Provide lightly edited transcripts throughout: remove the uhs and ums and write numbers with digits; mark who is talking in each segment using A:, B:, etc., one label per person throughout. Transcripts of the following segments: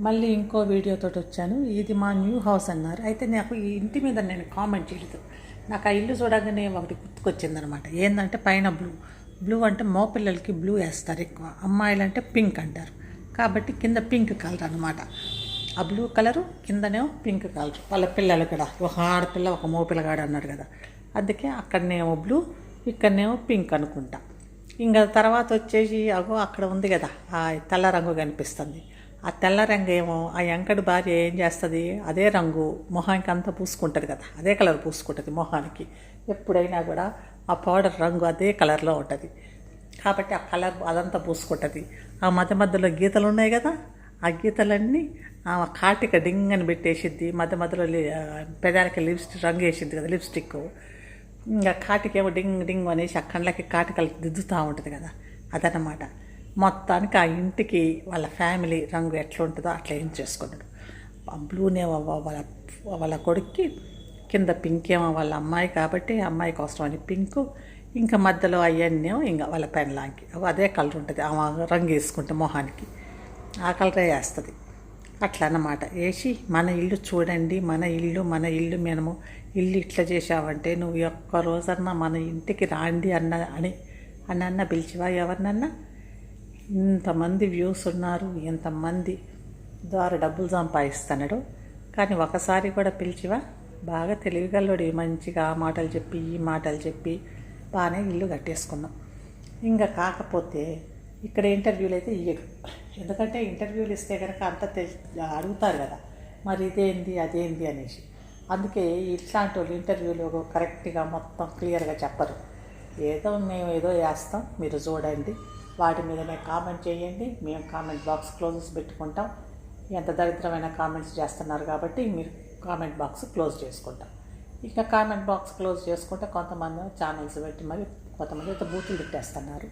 A: మళ్ళీ ఇంకో వీడియోతో వచ్చాను. ఇది మా న్యూ హౌస్ అన్నారు. అయితే నాకు ఈ ఇంటి మీద నేను కామెంట్ చేయలేదు. నాకు ఆ ఇల్లు చూడగానే ఒకటి గుర్తుకొచ్చిందనమాట. ఏంటంటే పైన బ్లూ అంటే మోపిల్లలకి బ్లూ వేస్తారు ఎక్కువ, అమ్మాయిలు అంటే పింక్ అంటారు. కాబట్టి కింద పింక్ కలర్ అనమాట. ఆ బ్లూ కలరు కిందనేమో పింక్ కలర్. వాళ్ళ పిల్లలు కూడా ఒక ఆడపిల్ల ఒక మోపిల్లగాడు అన్నాడు కదా, అందుకే అక్కడనేమో బ్లూ ఇక్కడనేమో పింక్ అనుకుంటా. ఇంకా తర్వాత వచ్చేసి అగో అక్కడ ఉంది కదా ఆ తెల్ల రంగు కనిపిస్తుంది. ఆ తెల్ల రంగు ఏమో ఆ ఎంకడి భార్య ఏం చేస్తుంది, అదే రంగు మొహానికి అంతా పూసుకుంటుంది కదా, అదే కలర్ పూసుకుంటుంది మొహానికి. ఎప్పుడైనా కూడా ఆ పౌడర్ రంగు అదే కలర్లో ఉంటుంది. కాబట్టి ఆ కలర్ అదంతా పూసుకుంటుంది. ఆ మధ్య మధ్యలో గీతలు ఉన్నాయి కదా, ఆ గీతలన్నీ ఆ కాటిక డింగ్ అని పెట్టేసిద్ది. మధ్య మధ్యలో పెదాలకి లిప్స్టిక్ రంగు వేసిద్ది కదా, లిప్స్టిక్. ఇంకా కాటికేమో డింగ్ డింగ్ అనేసి ఆ కళ్ళకి కాటికలు దిద్దుతూ ఉంటుంది కదా, అదనమాట. మొత్తానికి ఆ ఇంటికి వాళ్ళ ఫ్యామిలీ రంగు ఎట్లా ఉంటుందో అట్లా ఏం చేసుకున్నాడు. బ్లూనేమో వాళ్ళ కొడుక్కి, కింద పింక్ ఏమో వాళ్ళ అమ్మాయి కాబట్టి అమ్మాయి కోసం అని పింకు, ఇంకా మధ్యలో అవన్నీమో ఇంకా వాళ్ళ పెన్లాంకి అదే కలర్ ఉంటుంది. ఆ రంగు వేసుకుంటే మొహానికి ఆ కలరే వేస్తుంది. అట్లా అన్నమాట వేసి మన ఇల్లు చూడండి, మన ఇల్లు మేము ఇల్లు ఇట్లా చేసావంటే నువ్వు ఒక్క రోజన్నా మన ఇంటికి రాండి అన్న పిలిచివా ఎవరినన్నా? ఇంతమంది వ్యూస్ ఉన్నారు, ఇంతమంది ద్వారా డబ్బులు సంపాదిస్తున్నాడు, కానీ ఒకసారి కూడా పిలిచివా? బాగా తెలివిగల్లోడు, మంచిగా ఆ మాటలు చెప్పి ఈ మాటలు చెప్పి బాగానే ఇల్లు కట్టేసుకున్నాం. ఇంకా కాకపోతే ఇక్కడ ఇంటర్వ్యూలు అయితే ఇయ్యడు. ఎందుకంటే ఇంటర్వ్యూలు ఇస్తే కనుక అంత అడుగుతారు కదా, మరి ఇదేంది అదేంది అనేసి. అందుకే ఇట్లాంటి వాళ్ళు ఇంటర్వ్యూలు కరెక్ట్గా మొత్తం క్లియర్గా చెప్పరు. మేము ఏదో వేస్తాం, మీరు చూడండి, వాటి మీద మేము కామెంట్ చేయండి, మేము కామెంట్ బాక్స్ క్లోజెస్ పెట్టుకుంటాం. ఎంత దరిద్రమైన కామెంట్స్ చేస్తున్నారు కాబట్టి మీరు కామెంట్ బాక్స్ క్లోజ్ చేసుకుంటాం. ఇక కామెంట్ బాక్స్ క్లోజ్ చేసుకుంటే కొంతమంది ఛానల్స్ పెట్టి మరి కొంతమంది అయితే బూతులు తిట్టేస్తున్నారు.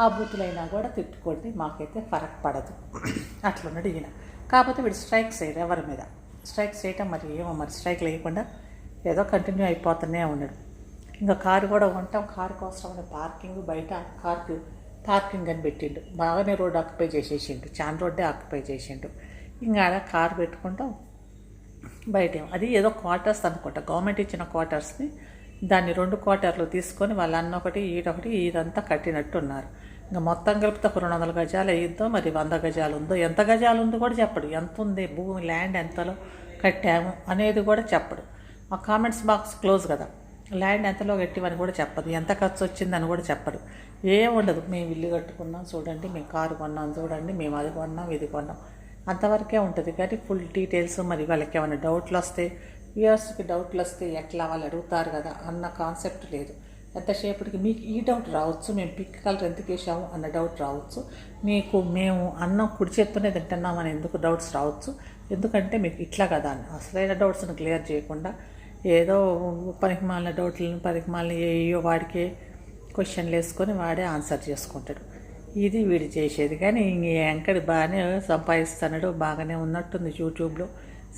A: ఆ బూతులైనా కూడా తిట్టుకోండి, మాకైతే ఫరక్ పడదు. అట్లున్నాడు ఈయన. కాకపోతే వీడు స్ట్రైక్స్ వేయరు ఎవరి మీద. స్ట్రైక్స్ చేయటం మరి ఏమో, మరి స్ట్రైక్ లేకుండా ఏదో కంటిన్యూ అయిపోతూనే ఉన్నాడు. ఇంకా కారు కూడా ఉంటాం, కారు కోసమని పార్కింగ్ బయట కారు పార్కింగ్ అని పెట్టిండు. బాగానే రోడ్డు ఆక్యుపై చేసేసిండు, చాలా రోడ్డే ఆక్యుపై చేసిండు. ఇంకా ఆడ కారు పెట్టుకుంటాం బయట. అది ఏదో క్వార్టర్స్ అనుకుంటా, గవర్నమెంట్ ఇచ్చిన క్వార్టర్స్ని దాన్ని 2 క్వార్టర్లు తీసుకొని వాళ్ళ అన్నొకటి ఈడొకటి ఇదంతా కట్టినట్టు ఉన్నారు. ఇంకా మొత్తం కలిపితే 200 గజాలు అయ్యిద్దో, మరి 100 గజాలు ఉందో, ఎంత గజాలు ఉందో కూడా చెప్పడు. ఎంత ఉంది భూమి, ల్యాండ్ ఎంతలో కట్టాము అనేది కూడా చెప్పడు. ఆ కామెంట్స్ బాక్స్ క్లోజ్ కదా, ల్యాండ్ ఎంతలో కట్టివని కూడా చెప్పదు, ఎంత ఖర్చు వచ్చిందని కూడా చెప్పడు. ఏం ఉండదు, మేము ఇల్లు కట్టుకున్నాం చూడండి, మేము కారు కొన్నాం చూడండి, మేము అది కొన్నాం ఇది కొన్నాం, అంతవరకే ఉంటుంది. కానీ ఫుల్ డీటెయిల్స్, మరి వాళ్ళకి ఏమైనా డౌట్లు వస్తే, వ్యూయర్స్కి డౌట్లు వస్తే ఎట్లా వాళ్ళు అడుగుతారు కదా అన్న కాన్సెప్ట్ లేదు. ఎంతసేపటికి మీకు ఈ డౌట్ రావచ్చు, మేము పింక్ కలర్ ఎందుకు వేసాము అన్న డౌట్ రావచ్చు, మేము అన్నం కుడి చేత్తోనే తింటున్నామని ఎందుకు డౌట్స్ రావచ్చు, ఎందుకంటే మీకు ఇట్లా కదా అని అసలైన డౌట్స్ని క్లియర్ చేయకుండా ఏదో పనికిమాలిన డౌట్లను పనికిమాలిన ఏయో వాడికే క్వశ్చన్లు వేసుకొని వాడే ఆన్సర్ చేసుకుంటాడు. ఇది వీడు చేసేది. కానీ ఎంకడి బాగానే సంపాదిస్తున్నాడు, బాగానే ఉన్నట్టుంది యూట్యూబ్లో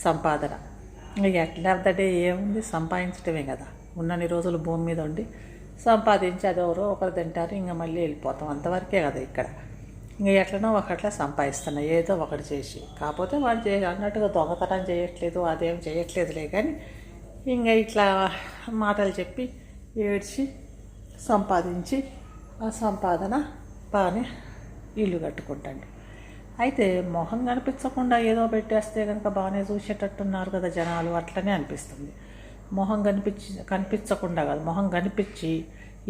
A: సంపాదన. ఎట్లా ఆఫ్ ద డే ఏముంది, సంపాదించడమే కదా. ఉన్నన్ని రోజులు భూమి మీద ఉండి సంపాదించి అది ఎవరో ఒకరు తింటారు, ఇంకా మళ్ళీ వెళ్ళిపోతాం, అంతవరకే కదా ఇక్కడ. ఇంకా ఎట్లనో ఒకట్లా సంపాదిస్తున్నా ఏదో ఒకటి చేసి. కాకపోతే వాడు అన్నట్టుగా దొంగతనం చేయట్లేదు, అదేం చేయట్లేదులే. కానీ ఇంకా ఇట్లా మాటలు చెప్పి ఏడ్చి సంపాదించి ఆ సంపాదన బాగానే ఇల్లు కట్టుకుంటాడు. అయితే మొహం కనిపించకుండా ఏదో పెట్టేస్తే కనుక బాగానే చూసేటట్టున్నారు కదా జనాలు, అట్లనే అనిపిస్తుంది. మొహం కనిపించకుండా కాదు, మొహం కనిపించి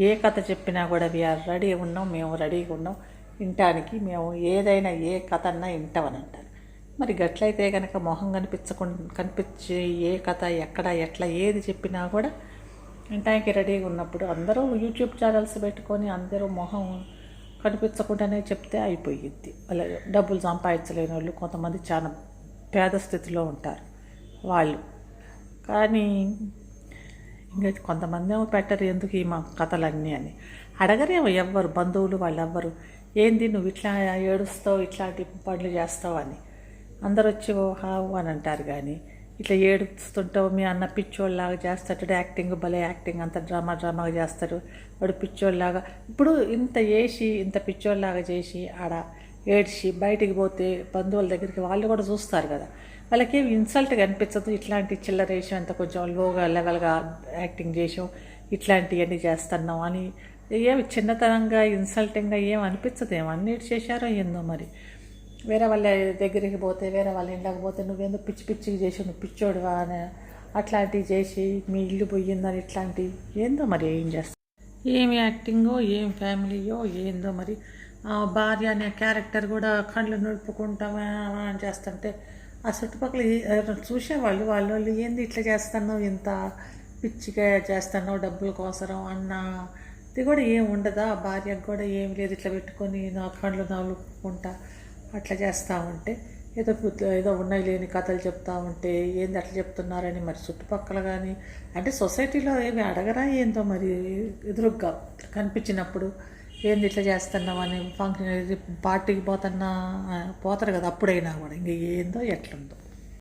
A: ఏ కథ చెప్పినా కూడా వీఆర్ రెడీ ఉన్నాం, మేము రెడీగా ఉన్నాం వినటానికి, మేము ఏదైనా ఏ కథ అన్నా వింటామని అంటారు. మరి గట్లయితే కనుక మొహం కనిపించి ఏ కథ ఎక్కడ ఎట్లా ఏది చెప్పినా కూడా వినటానికి రెడీగా ఉన్నప్పుడు అందరూ యూట్యూబ్ ఛానల్స్ పెట్టుకొని అందరూ మొహం కనిపించకుండానే చెప్తే అయిపోయిద్ది. అలాగే డబ్బులు సంపాదించలేని వాళ్ళు కొంతమంది చాలా పేద స్థితిలో ఉంటారు వాళ్ళు. కానీ ఇంకా కొంతమంది ఏమో పెట్టరు, ఎందుకు ఈ మా కథలన్నీ అని అడగరేమో ఎవ్వరు, బంధువులు వాళ్ళు ఎవ్వరు. ఏంది నువ్వు ఇట్లా ఏడుస్తావు, ఇట్లాంటి పనులు చేస్తావు అని అందరు వచ్చి ఓ హావు అని అంటారు. కానీ ఇట్లా ఏడుస్తుంటావు, మీ అన్న పిచ్చోళ్ళలాగా చేస్తాడు, యాక్టింగ్ భలే యాక్టింగ్, అంత డ్రామాగా చేస్తాడు వాడు పిచ్చోళ్ళలాగా. ఇప్పుడు ఇంత వేసి ఇంత పిచ్చోళ్ళలాగా చేసి ఆడ ఏడ్చి బయటికి పోతే బంధువుల దగ్గరికి వాళ్ళు కూడా చూస్తారు కదా, వాళ్ళకి ఏమి ఇన్సల్ట్గా అనిపించదు. ఇట్లాంటి చిల్లరేషం అంత కొంచెం లోగా లెవెల్గా యాక్టింగ్ చేసాం, ఇట్లాంటివన్నీ చేస్తున్నాం అని ఏమి చిన్నతనంగా ఇన్సల్టింగ్గా ఏం అనిపించదేమో. అన్నిటి చేశారో ఏందో మరి. వేరే వాళ్ళ దగ్గరికి పోతే, వేరే వాళ్ళ ఇంట్లోకి పోతే నువ్వేందో పిచ్చి పిచ్చికి చేసి నువ్వు పిచ్చోడువా అని అట్లాంటివి చేసి మీ ఇల్లు పోయిందని ఇట్లాంటివి ఏందో మరి ఏం చేస్తా, ఏమి యాక్టింగో ఏం ఫ్యామిలీయో ఏందో మరి. భార్య అనే క్యారెక్టర్ కూడా కళ్ళు నడుపుకుంటామా అని చేస్తుంటే ఆ చుట్టుపక్కల చూసేవాళ్ళు వాళ్ళు ఏంది ఇట్లా చేస్తున్నావు, ఇంత పిచ్చిగా చేస్తున్నావు డబ్బుల కోసరం అన్న ఇది కూడా ఏం ఉండదా. భార్యకు కూడా ఏం లేదు, ఇట్లా పెట్టుకొని నా కళ్ళు నలుపుకుంటా అట్లా చేస్తూ ఉంటే ఏదో ఉన్నాయి లేని కథలు చెప్తూ ఉంటే ఏంది అట్లా చెప్తున్నారని మరి చుట్టుపక్కల కానీ అంటే సొసైటీలో ఏమి అడగరా ఏందో మరి. ఎదురుగ్గా కనిపించినప్పుడు ఏంది ఇట్లా చేస్తున్నామని ఫంక్షన్ పార్టీకి పోతారు కదా, అప్పుడైనా కూడా ఇంక ఏందో ఎట్లుందో.